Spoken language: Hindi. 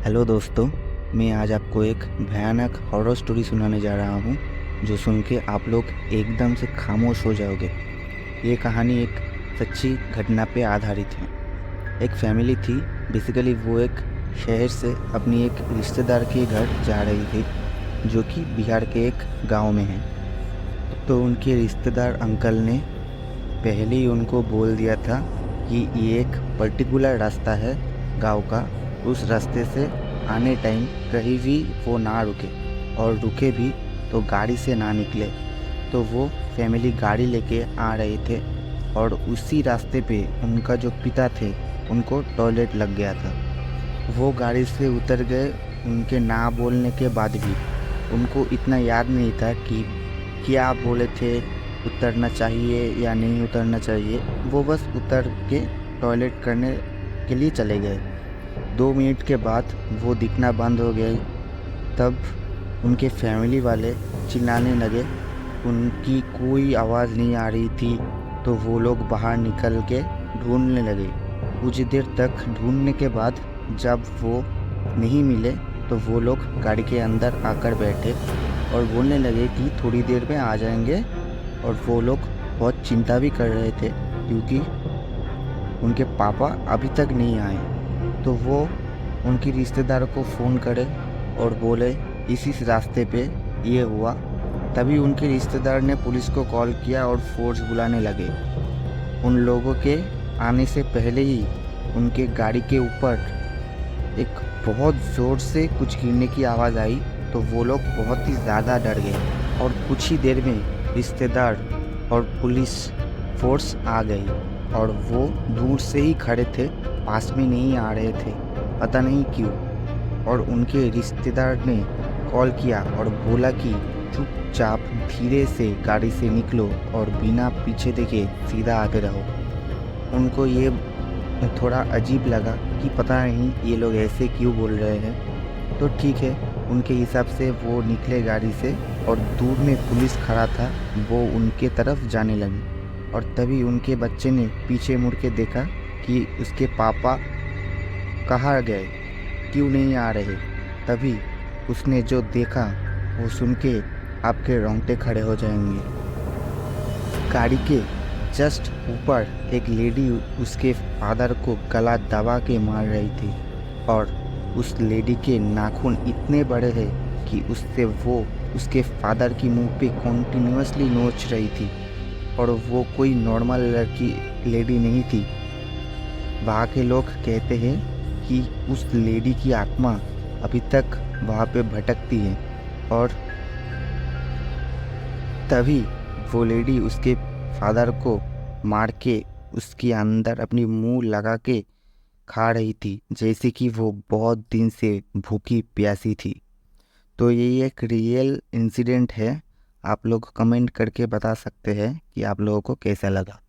हेलो दोस्तों, मैं आज आपको एक भयानक हॉरर स्टोरी सुनाने जा रहा हूँ जो सुन के आप लोग एकदम से खामोश हो जाओगे। ये कहानी एक सच्ची घटना पे आधारित है। एक फैमिली थी। बेसिकली वो एक शहर से अपनी एक रिश्तेदार के घर जा रही थी जो कि बिहार के एक गांव में है। तो उनके रिश्तेदार अंकल ने पहले ही उनको बोल दिया था कि ये एक पर्टिकुलर रास्ता है गांव का, उस रास्ते से आने टाइम कहीं भी वो ना रुके, और रुके भी तो गाड़ी से ना निकले। तो वो फैमिली गाड़ी लेके आ रहे थे और उसी रास्ते पे उनका जो पिता थे उनको टॉयलेट लग गया था। वो गाड़ी से उतर गए। उनके ना बोलने के बाद भी उनको इतना याद नहीं था कि क्या बोले थे, उतरना चाहिए या नहीं उतरना चाहिए। वो बस उतर के टॉयलेट करने के लिए चले गए। 2 मिनट के बाद वो दिखना बंद हो गए। तब उनके फैमिली वाले चिल्लाने लगे। उनकी कोई आवाज़ नहीं आ रही थी। तो वो लोग बाहर निकल के ढूंढने लगे। कुछ देर तक ढूंढने के बाद जब वो नहीं मिले तो वो लोग गाड़ी के अंदर आकर बैठे और बोलने लगे कि थोड़ी देर में आ जाएंगे। और वो लोग बहुत चिंता भी कर रहे थे क्योंकि उनके पापा अभी तक नहीं आए। तो वो उनकी रिश्तेदार को फ़ोन करे और बोले इसी रास्ते पे ये हुआ। तभी उनके रिश्तेदार ने पुलिस को कॉल किया और फोर्स बुलाने लगे। उन लोगों के आने से पहले ही उनके गाड़ी के ऊपर एक बहुत ज़ोर से कुछ गिरने की आवाज़ आई। तो वो लोग बहुत ही ज़्यादा डर गए और कुछ ही देर में रिश्तेदार और पुलिस फोर्स आ गई। और वो दूर से ही खड़े थे, पास में नहीं आ रहे थे, पता नहीं क्यों। और उनके रिश्तेदार ने कॉल किया और बोला कि चुपचाप धीरे से गाड़ी से निकलो और बिना पीछे देखे सीधा आगे रहो। उनको ये थोड़ा अजीब लगा कि पता नहीं ये लोग ऐसे क्यों बोल रहे हैं। तो ठीक है, उनके हिसाब से वो निकले गाड़ी से और दूर में पुलिस खड़ा था, वो उनके तरफ जाने लगी। और तभी उनके बच्चे ने पीछे मुड़ के देखा कि उसके पापा कहाँ गए, क्यों नहीं आ रहे। तभी उसने जो देखा वो सुन के आपके रोंगटे खड़े हो जाएंगे। गाड़ी के जस्ट ऊपर एक लेडी उसके फादर को गला दबा के मार रही थी। और उस लेडी के नाखून इतने बड़े हैं कि उससे वो उसके फादर की मुंह पे कॉन्टिन्यूसली नोच रही थी। और वो कोई नॉर्मल लड़की लेडी नहीं थी। वहाँ के लोग कहते हैं कि उस लेडी की आत्मा अभी तक वहाँ पे भटकती है। और तभी वो लेडी उसके फादर को मार के उसके अंदर अपनी मुंह लगा के खा रही थी, जैसे कि वो बहुत दिन से भूखी प्यासी थी। तो ये एक रियल इंसिडेंट है। आप लोग कमेंट करके बता सकते हैं कि आप लोगों को कैसा लगा।